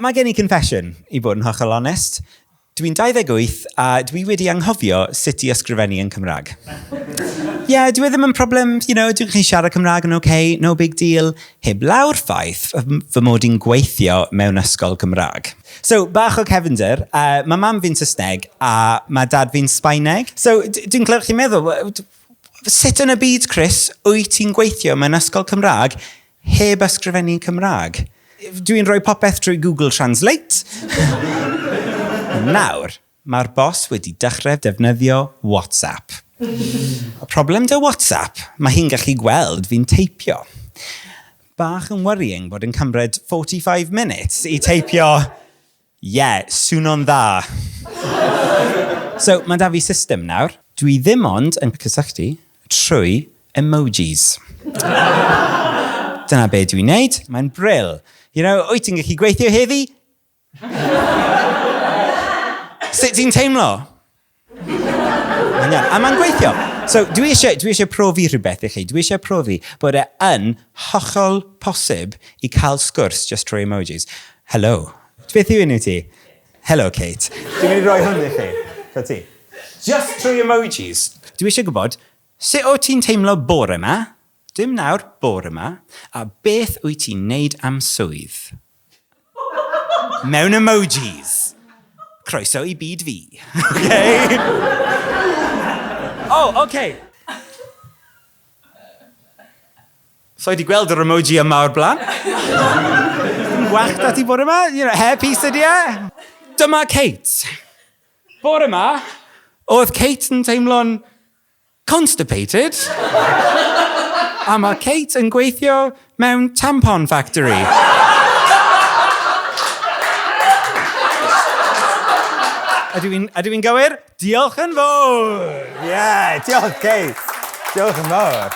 Mae gen I confession, i bod yn hollol honest. Dwi'n 28 a dwi wedi anghofio sut i ysgrifennu yn Cymraeg. Dwi ddim yn problem, dwi'n chi siarad Cymraeg yn okay, no big deal. Heb lawr ffaith fy mod i'n gweithio mewn ysgol Cymraeg. So, bach o cefndir, mae mam fi'n Saesneg a mae dad fi'n Sbaeneg. So, dwi'n clywed chi'n meddwl, sut yn y byd, Chris, wyt ti'n gweithio mewn ysgol Cymraeg heb ysgrifennu Cymraeg? Dwi'n rhoi popeth trwy Google Translate. Nawr, mae'r bos wedi dechrau defnyddio WhatsApp. Y problem dy WhatsApp, mae hi'n gallu gweld fi'n teipio. Bach yn worrying bod yn cymryd 45 minutes i teipio, swno'n dda. So, mae da fi system nawr. Dwi ddim ond yn cysylltu trwy emojis. Dyna be dwi'n neud, mae'n brill. Wyt ti'n gallu gweithio heddi? Sut ti'n teimlo? A mae'n gweithio. So, dwi eisiau profi rhywbeth i chi. Dwi eisiau profi bod yn hollol posib i cael sgwrs just trwy emojis. Hello. Beth yw enw ti? Hello, Kate. Dwi'n mynd i roi hwn i chi. Co ti? Just trwy emojis. Dwi eisiau gwybod, sut o ti'n teimlo bore yma? Dim nawr, bore yma. A beth wyt ti'n neud am swydd? Mewn emojis. Croeso i byd fi. Okay? Okay. So, i di gweld yr emoji yma o'r blaen? Dim gwallt ati bore yma? Hairpiece ydi e? Dyma Kate. Bore yma, oedd Kate yn teimlo'n constipated. A mae Kate yn gweithio mewn tampon factory. Ydw i'n gywir? Diolch yn fawr! Diolch Kate. Diolch yn fawr.